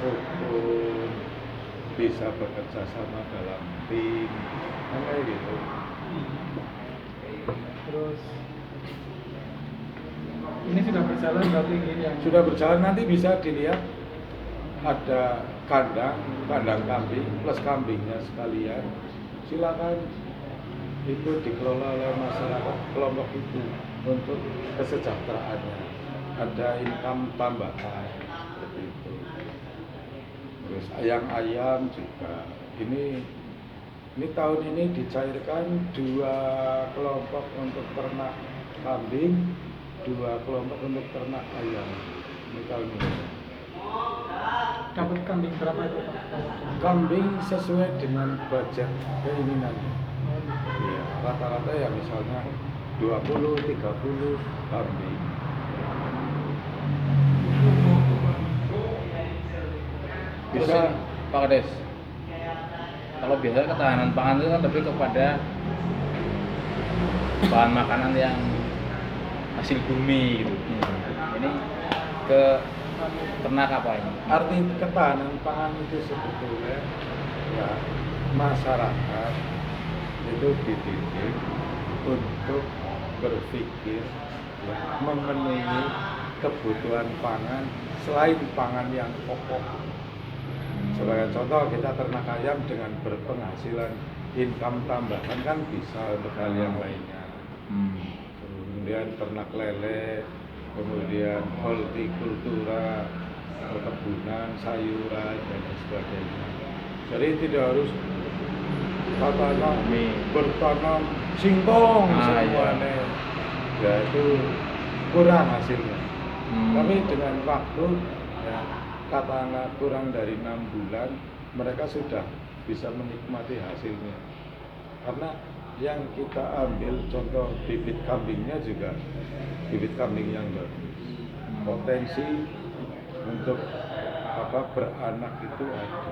rukun, bisa bekerja sama dalam tim, kayak gitu. Terus ini sudah berjalan berarti ini yang Sudah berjalan, nanti bisa dilihat ada kandang kambing plus kambingnya sekalian. Silakan itu dikelola oleh masyarakat kelompok itu untuk kesejahteraannya. Ada income tambahan seperti itu. Terus ayam-ayam juga. Ini tahun ini dicairkan 2 kelompok untuk ternak kambing, 2 kelompok untuk ternak ayam. Ini tahun ini. dapat kambing berapa itu Pak? Kambing sesuai dengan budget keinginannya. Ya, rata-rata ya misalnya 20-30 kambing. Terus Bisa ini, Pak Kades, kalau biasanya ketahanan pangan itu kan lebih kepada bahan makanan yang hasil bumi gitu. Ini ke ternak apa ini? arti ketahanan pangan itu sebetulnya ya masyarakat itu dididik untuk berpikir ya, memenuhi kebutuhan pangan selain pangan yang pokok. Sebagai contoh kita ternak ayam dengan berpenghasilan income tambahan kan bisa untuk hal yang lainnya. Kemudian ternak lele, kemudian hortikultura, perkebunan, sayuran dan sebagainya. Jadi tidak harus katakanlah bertanam singkong semuanya, ya itu kurang hasilnya. Tapi dengan waktu ya katakanlah kurang dari 6 bulan mereka sudah bisa menikmati hasilnya. Karena yang kita ambil contoh bibit kambingnya juga bibit kambing yang bagus. Potensi untuk beranak itu ada.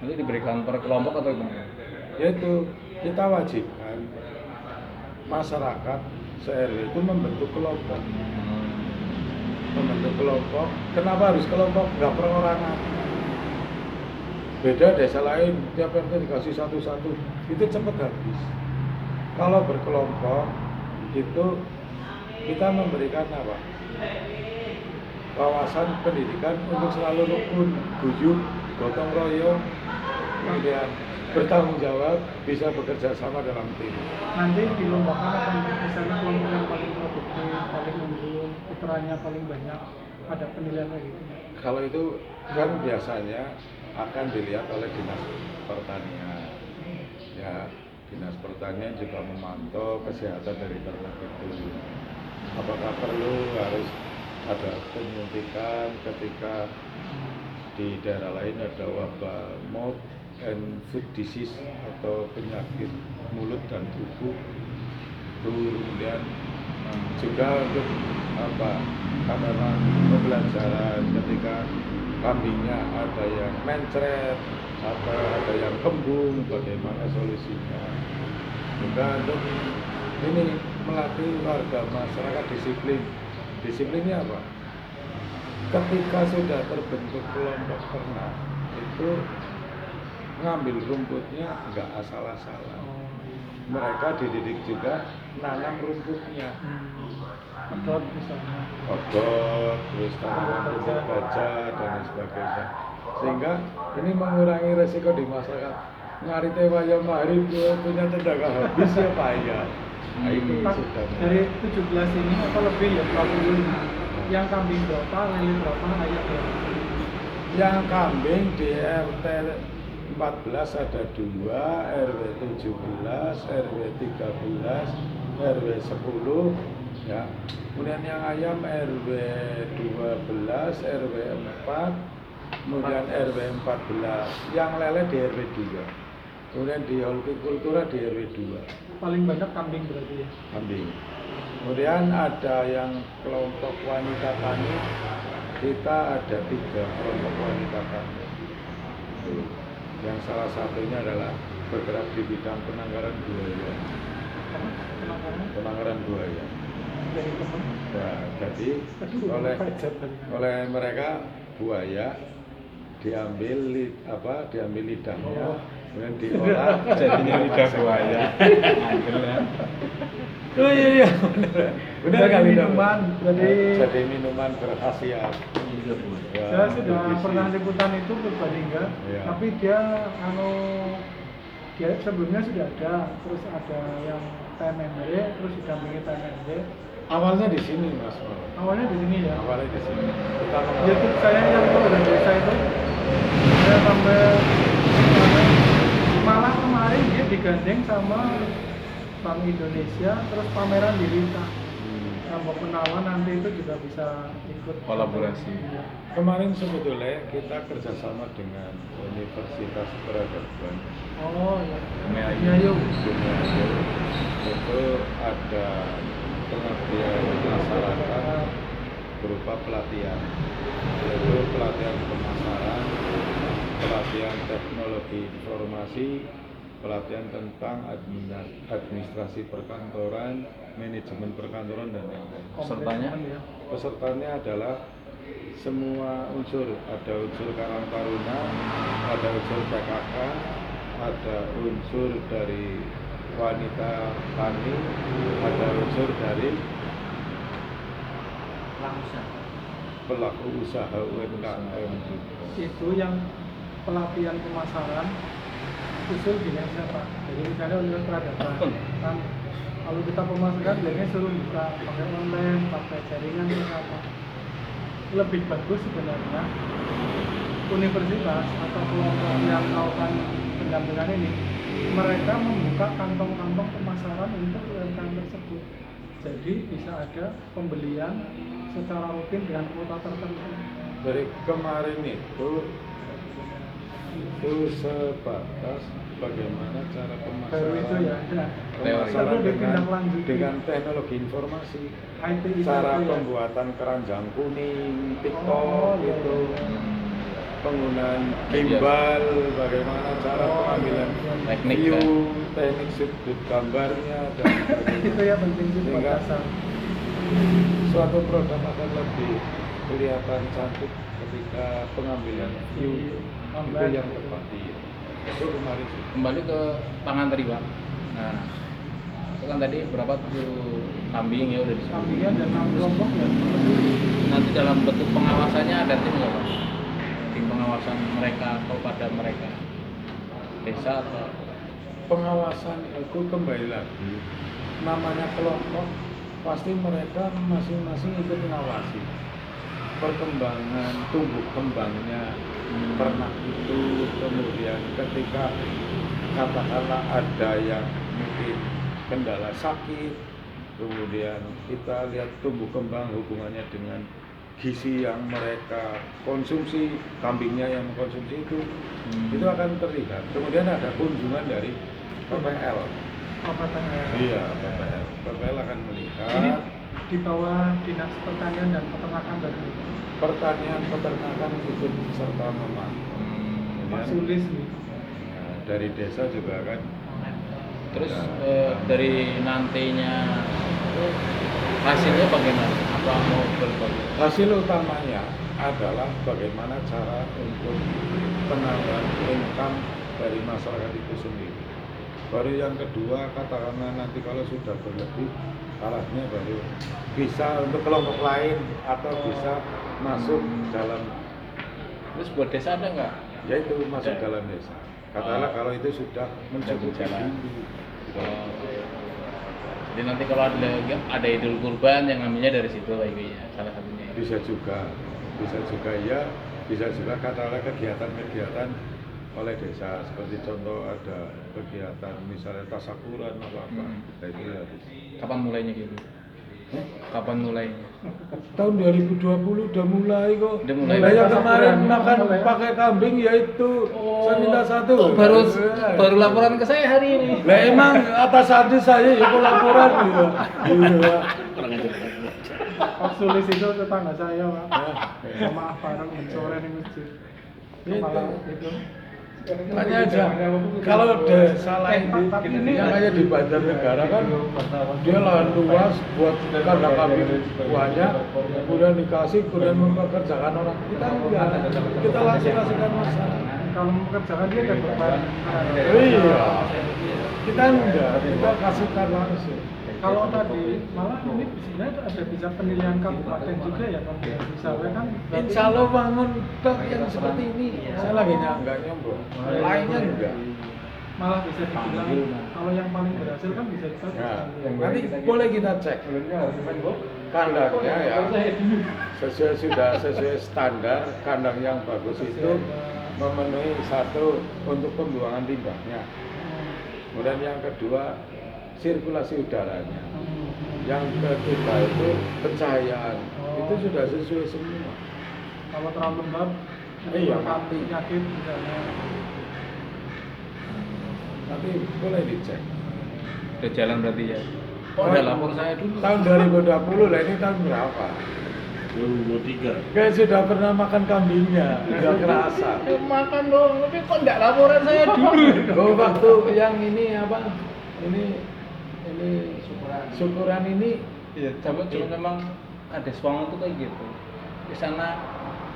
Nanti diberikan per kelompok atau gimana? Yaitu kita wajibkan masyarakat se-RW itu membentuk kelompok. Membentuk kelompok. Kenapa harus kelompok? Nggak perorangan. Beda desa lain, tiap RT dikasih satu-satu, itu cepat habis. Kalau berkelompok, itu kita memberikan apa? Wawasan pendidikan untuk selalu rukun, guyup, gotong royong, kemudian bertanggung jawab, bisa bekerja sama dalam tim. Nanti dilombakan akan misalnya kelompok yang paling produktif, paling unggul, putranya paling banyak, ada penilaian kayak gitu. Kalau itu kan biasanya akan dilihat oleh Dinas Pertanian. Ya, Dinas Pertanian juga memantau kesehatan dari ternak itu. Apakah perlu harus ada penyuntikan ketika di daerah lain ada wabah mouth and food disease atau penyakit mulut dan kuku. Kemudian juga untuk karena pembelajaran ketika kambingnya ada yang mencret, ada yang kembung, bagaimana solusinya. Juga untuk ini melatih warga masyarakat disiplin. Disiplinnya apa? Ketika sudah terbentuk kelompok ternak, itu ngambil rumputnya nggak asal-asalan. Mereka dididik juga nanam rumputnya. Pedot misalnya. Odot, terus tanaman rumput gajah dan lain sebagainya. Sehingga ini mengurangi resiko di masyarakat. Ngarite wayah mahrib punya tenaga habis ya payah. Nah, itu Pak, sudah dari 17 ini apa lebih ya 45? Yang kambing berapa, lele berapa, ayam berapa? Yang kambing di RT 14 ada 2, RW 17, RW 13, RW 10 ya. Kemudian yang ayam RW 12, RW 4, kemudian RW 14. Yang lele di RW 2. Kemudian di hortikultura di RW 2. Paling banyak kambing berarti ya? Kambing. Kemudian ada yang kelompok wanita tani, kita ada 3 kelompok wanita tani. Yang salah satunya adalah bergerak di bidang penangkaran buaya. Penangkaran buaya. dari teman. Nah, jadi Aduh, oleh pajak tadi. oleh mereka buaya diambil diambil lidahnya, kemudian diolah Jadinya lidah buaya. Angel ya. Oh iya benar Jadi kali dong. minuman, Jadi minuman berkhasiat. Ya, saya sudah bergizi. pernah liputan itu Purbalingga, Iya. tapi dia dia sebelumnya sudah ada, terus ada yang TMMD, terus didampingi TMMD. Awalnya di sini Mas. Awalnya di sini ya. Awalnya di sini. Kita YouTube saya yang program desa itu, saya sampai malah kemarin dia digandeng sama Bank Indonesia, terus pameran di Lita. Sama Penawan nanti itu juga bisa ikut Kolaborasi. Iya. Kemarin sebetulnya kita kerjasama dengan Universitas Peradaban Oh ya. Bumiayu. Bumiayu. itu ada pengabdian masyarakat berupa pelatihan, yaitu pelatihan pemasaran, pelatihan teknologi informasi, pelatihan tentang administrasi perkantoran, manajemen perkantoran dan lain-lain. Pesertanya? Ya. Pesertanya adalah semua unsur, ada unsur Karang Taruna, ada unsur PKK, ada unsur dari wanita tani, ada unsur dari pelaku usaha UMKM. Itu yang pelatihan pemasaran usul gini aja Pak. Jadi misalnya untuk peradaban kan kalau kita pemasaran biasanya suruh buka pakai online, pakai jaringan atau apa. Lebih bagus sebenarnya universitas atau kelompok yang melakukan pendampingan ini mereka membuka kantong-kantong pemasaran untuk UMKM tersebut. Jadi bisa ada pembelian secara rutin dengan kuota tertentu. Dari kemarin itu sebatas bagaimana cara Baru itu ya ada. pemasaran Perlu ditindaklanjuti. dengan teknologi informasi, IT itu cara ya. pembuatan keranjang kuning, TikTok Oh, iya, itu, iya. penggunaan gimbal, bagaimana cara pengambilan Teknik, view, ya. teknik sudut gambarnya dan Itu ya penting sih buat Sehingga dasar. suatu produk akan lebih kelihatan cantik ketika pengambilan view itu yang tepat. Iya. Itu kemarin sih. Kembali ke tangan tadi Pak. Nah, itu kan tadi berapa tuh kambing ya udah disebut. Sampingan dan 6 kelompok ya. Nanti dalam bentuk pengawasannya ada tim nggak Pak? Tim pengawasan mereka kepada mereka desa atau Pengawasan itu kembali lagi namanya kelompok, pasti mereka masing-masing ikut mengawasi perkembangan tumbuh kembangnya ternak itu. Kemudian ketika katakanlah ada yang mungkin kendala sakit, kemudian kita lihat tumbuh kembang hubungannya dengan gizi yang mereka konsumsi, kambingnya yang mengkonsumsi itu akan terlihat. Kemudian ada kunjungan dari PPL. PPL. Iya, PPL. PPL akan melihat Ini di bawah Dinas Pertanian dan Peternakan tadi. pertanian peternakan ikut serta memang. Pak Sulis nih. Nah, dari desa juga kan. terus dari nantinya hasilnya bagaimana? Apa mau berbagi? Hasil utamanya adalah bagaimana cara untuk penambahan income dari masyarakat itu sendiri. Baru yang kedua, katakanlah nanti kalau sudah berlebih, arahnya baru bisa untuk kelompok lain atau bisa masuk dalam, Terus buat desa ada nggak? yaitu masuk Ada. dalam desa. Katakanlah kalau itu sudah mencukupi berjalan. dulu. Oh. Jadi nanti kalau ada idul kurban yang ngambilnya dari situ Pak Ibu ya, salah satunya. Bisa juga ya, bisa juga katakanlah kegiatan-kegiatan oleh desa, seperti contoh ada kegiatan misalnya tasakuran apa apa. Nah, itu ya. Kapan mulainya gitu? Kapan mulainya? Tahun 2020 udah mulai kok. Udah mulai. Nah, yang Tasakuran, kemarin makan mulai. pakai kambing yaitu saya minta satu. Baru laporan ke saya hari ini. Lah emang atas hati saya ya kok laporan gitu. Iya. Pak Sulis itu tetangga saya Pak. Sama bareng mencoreng di masjid. Itu. Kepala itu. Tanya aja, kalau desa lain yang kayak di Banjarnegara kan dia lahan luas buat kandang kambing banyak, kemudian dikasih, kemudian mempekerjakan orang. Kita enggak, kita langsung kasihkan masyarakat. Kalau mengerjakan dia ada beban. Iya, kita enggak, kita kasihkan langsung. Kalau tadi malah ini sebenarnya ada bisa penilaian kabupaten juga ya Bang. Misalnya kan berarti- Insya Allah bangun tok yang seperti ini. Saya lagi nyangganya bro, lainnya enggak. malah bisa dibilang kalau yang paling berhasil kan bisa kita Nah, nanti boleh kita cek kandangnya ya, sesuai standar kandang yang bagus itu memenuhi satu untuk pembuangan limbahnya. Kemudian yang kedua sirkulasi udaranya. Yang ketiga itu pencahayaan. Itu sudah sesuai semua. kalau terlalu lembab Iya, mati penyakit misalnya. Nanti boleh dicek. Udah jalan berarti ya. Oh, udah lapor saya dulu. Tahun 2020 lah, ini tahun berapa? 2023. Kayak sudah pernah makan kambingnya, udah kerasa. Makan dong, tapi kok enggak laporan saya dulu? Oh, waktu yang ini apa? Ini syukuran ini Iya, cuma memang ada suang itu kayak gitu. Di sana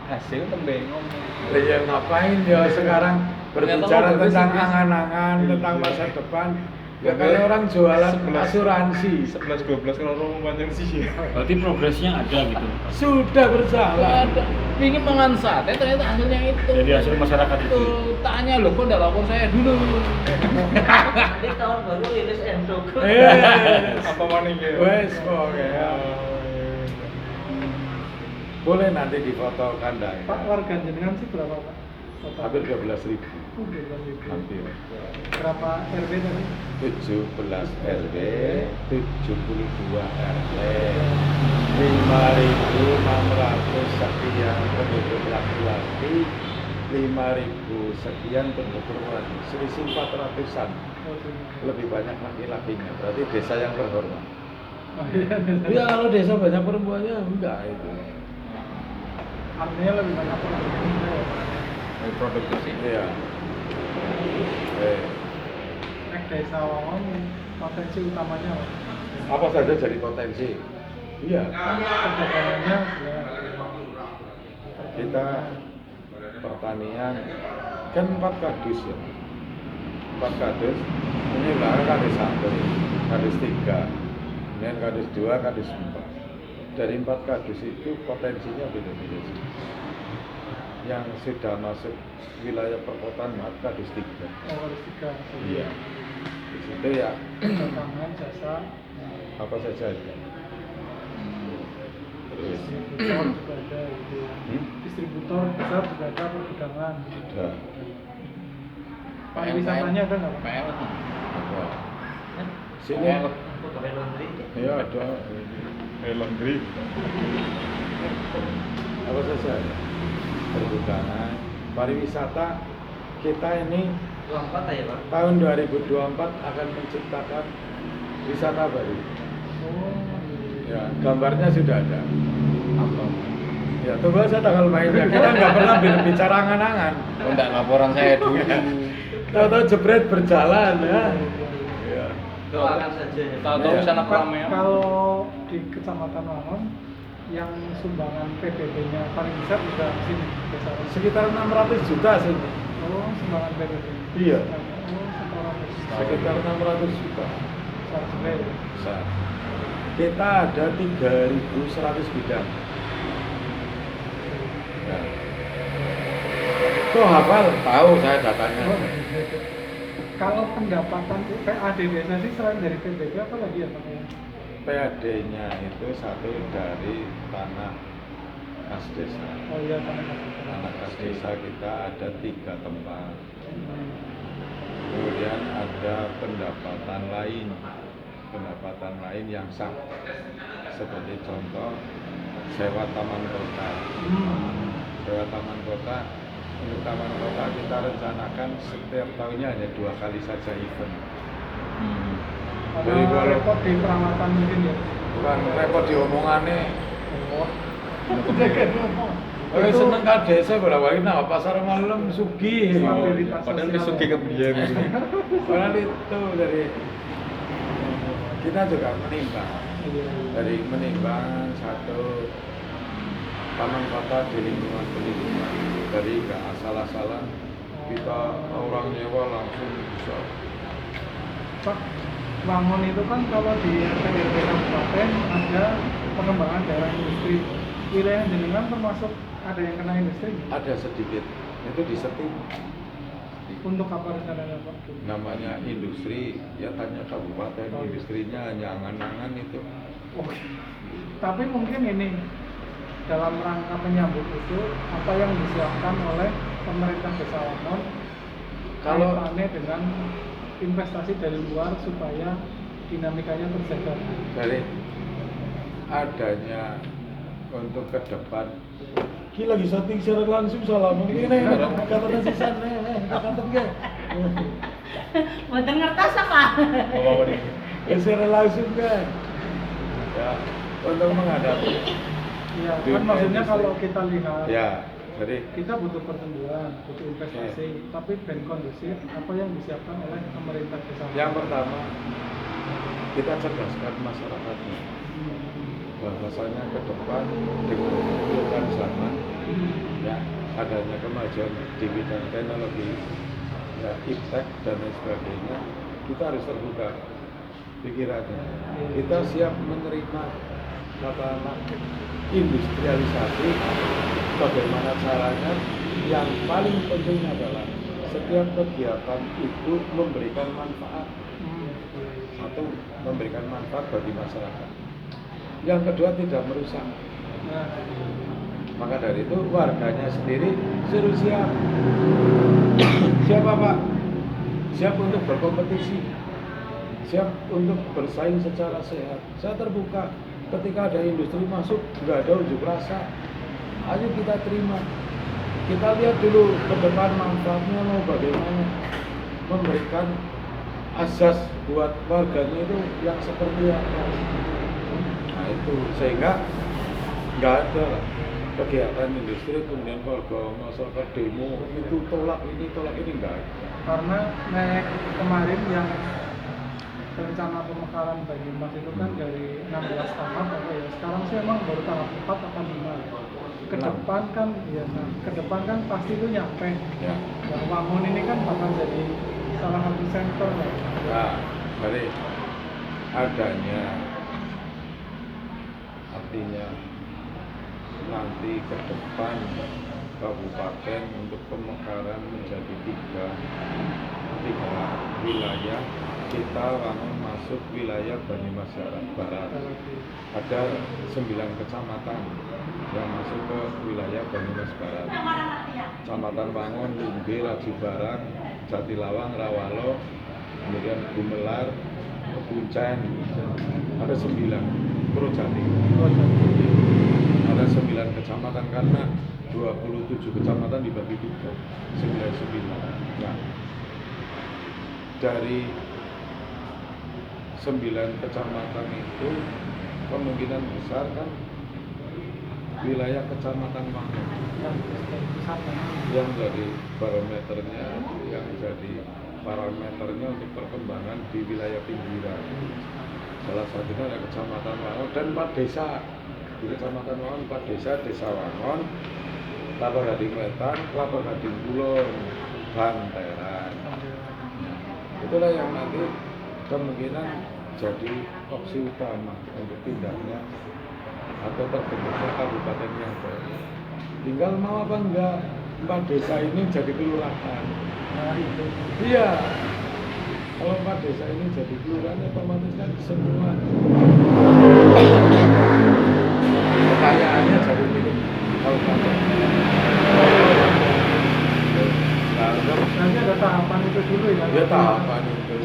hasil tembe ngomong. ya ngapain ya sekarang berbicara Ternyata tentang bagus. angan-angan, tentang Iya. masa depan. Ya kalau orang jualan asuransi 11-12 kalau ngomong panjang sih. Berarti progresnya ada gitu. sudah berjalan. Ada. Ingin mangan sate ternyata hasilnya itu. Jadi hasil masyarakat itu. Tanya loh, kok enggak lapor saya dulu? Nanti tahun baru rilis endok. Apa maning ya? Wes pokoknya. Boleh nanti difoto kandang. Pak warga jenengan sih berapa Pak? Total? Hampir 12.000. 12.000. Hampir. Berapa RW tadi? 17 RW, 72 RT, 5.600 sekian penduduk laki-laki, 5.000 sekian penduduk perempuan, selisih 400-an, Oh, ini. lebih banyak laki-lakinya, berarti desa yang terhormat. Oh, iya. Ya kalau desa banyak perempuannya enggak itu. Artinya lebih banyak orang Indonesia ya Pak. Produktif sih. Iya. Nek desa Wawon potensi utamanya apa? Apa saja jadi potensi? Iya. Perdagangannya Kita pertanian kan 4 kadus ya, 4 kadus ini belakang kadus 1, kadus 3, kemudian kadus 2, kadus 4. Dari 4 kadus itu potensinya beda-beda sih. Yang sudah masuk wilayah perkotaan kadus 3. Oh, harus 3. Iya, di situ ya Perdagangan, jasa, apa saja ya. Terus distributor juga ada gitu. Distributor besar juga ada perdagangan. ada Pariwisatanya ada nggak Pak? PL. ada sini Pegawai laundry. ya ada Laundry. apa saja ada. Perhutanan, pariwisata kita ini 24 ya Pak. tahun 2024 akan menciptakan wisata baru. Oh, Ya, gambarnya sudah ada. Apa? Ya, tunggu aja tanggal mainnya. Kita nggak pernah berbicara angan-angan. Kok enggak laporan saya dulu? Tahu-tahu jebret berjalan ya. Ya. Doakan saja ya. Tahu-tahu Iya. sana Pak, keramaian. kalau di Kecamatan Wangon yang sumbangan PBB-nya paling besar juga di sini desa Wangon. Sekitar 600 juta sih. Oh, sumbangan PBB. Iya. Oh, setoran Sekitar 600 juta. besar juga ya. Besar. Kita ada 3.100 bidang. Ya. Kok hafal? Tahu saya datanya. Oh, kalau pendapatan PAD desa sih selain dari PBB apa lagi ya Pak? PAD-nya itu satu dari tanah kas desa. Oh iya, tanah Tanah kas desa kita ada 3 tempat. Kemudian ada pendapatan lain yang sah. Seperti contoh sewa taman kota. Sewa taman kota, untuk taman kota kita rencanakan setiap tahunnya hanya 2 kali saja event. Jadi Karena kalau- repot di perawatan mungkin ya. Bukan repot diomongannya. Oh, jaga ngomong. Kowe seneng ka desa bolak-balik nang pasar malam sugih. Stabilitas Padahal sosial. wis sugih kebiyen. Padahal itu dari kita juga menimbang dari menimbang satu taman kota di lingkungan pendidikan dari nggak asal-asalan kita orang nyewa langsung bisa. Pak, Wangun itu kan kalau di RT Kabupaten ada pengembangan daerah industri. Wilayah jenengan termasuk ada yang kena industri? Ada sedikit itu di setting Untuk apa rencananya Pak? namanya industri ya tanya kabupaten industrinya hanya angan-angan itu. Oke. Tapi mungkin ini dalam rangka menyambut itu apa yang disiapkan oleh pemerintah Desa Wangun Kalau- kaitannya dengan investasi dari luar supaya dinamikanya terjaga. Dari adanya untuk ke depan ki lagi syuting secara langsung salam ini kata sisan kata nggak Mboten ngertos apa? Apa nih? secara langsung kan ya untuk menghadapi Ya, Dunia kan maksudnya industri. kalau kita lihat ya jadi kita butuh pertumbuhan, butuh investasi, tapi band kondusif apa yang disiapkan oleh pemerintah Desa Wangun? yang pertama kita cerdaskan masyarakatnya bahwasanya ke depan dengan membutuhkan zaman ya adanya kemajuan di bidang teknologi ya iptek dan lain sebagainya kita harus terbuka pikirannya kita siap menerima katakanlah industrialisasi bagaimana caranya yang paling penting adalah setiap kegiatan itu memberikan manfaat satu memberikan manfaat bagi masyarakat yang kedua tidak merusak. Nah, Maka dari itu warganya sendiri suruh siap. Siapa Pak? Siap untuk berkompetisi. Siap untuk bersaing secara sehat. Saya terbuka ketika ada industri masuk, nggak ada unjuk rasa. Ayo kita terima. Kita lihat dulu ke depan manfaatnya mau bagaimana memberikan asas buat warganya itu yang seperti apa. Nah itu sehingga nggak ada kegiatan industri kemudian warga masyarakat demo itu tolak ini nggak ada. karena naik kemarin yang rencana pemekaran Banyumas itu kan dari 16 tahap apa ya, sekarang sih emang baru tahap 4 atau 5 ke depan kan ya, nah, ke depan kan pasti itu nyampe Ya. nah, Wangun ini kan bakal jadi salah satu center lah. Nah, dari adanya artinya nanti ke depan kabupaten untuk pemekaran menjadi tiga wilayah kita Wangun masuk wilayah Banyumas Barat ada 9 kecamatan yang masuk ke wilayah Banyumas Barat Kecamatan Wangun, Lumbe, Raji Barang, Jatilawang, Rawalo, kemudian Gumelar, Kuncen, ada 9 Purwojati. Ada 9 kecamatan karena 27 kecamatan dibagi 3, 9. Nah, dari 9 kecamatan itu kemungkinan besar kan wilayah kecamatan Wangun yang jadi barometernya, yang jadi parameternya untuk perkembangan di wilayah pinggiran. Salah satunya ada Kecamatan Wangun dan 4 desa. Di Kecamatan Wangun 4 desa, Desa Wangun, Kelapa Gading Wetan, Kelapa Gading Kulon, Banteran. Nah, itulah yang nanti kemungkinan jadi opsi utama untuk pindahnya atau terbentuknya kabupaten yang baru. Tinggal mau apa enggak 4 desa ini jadi kelurahan. Nah itu Iya. Kalau 4 desa ini jadi kelurahan otomatis kan semua kekayaannya jadi milik kabupaten. Nah, untuk nanti ada tahapan itu dulu ya. ya tahapan itu.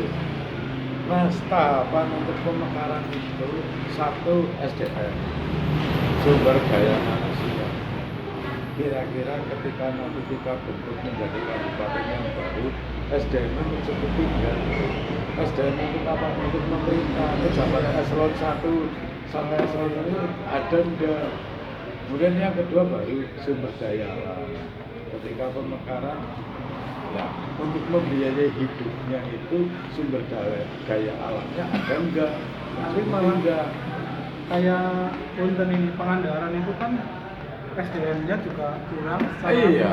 Mas, tahapan untuk pemekaran itu satu SDM, sumber daya manusia. Kira-kira ketika nanti kita bentuk menjadi kabupaten yang baru, SDM itu cukup tinggal. SDM untuk apa? Untuk pemerintah, pejabat eselon 1 sampai eselon ini ada enggak? Kemudian yang kedua baru sumber daya alam. Ketika pemekaran, ya untuk membiayai hidupnya itu sumber daya alamnya ada enggak? Tapi malah enggak. kayak punten ini Pangandaran itu kan SDM-nya juga kurang. Iya.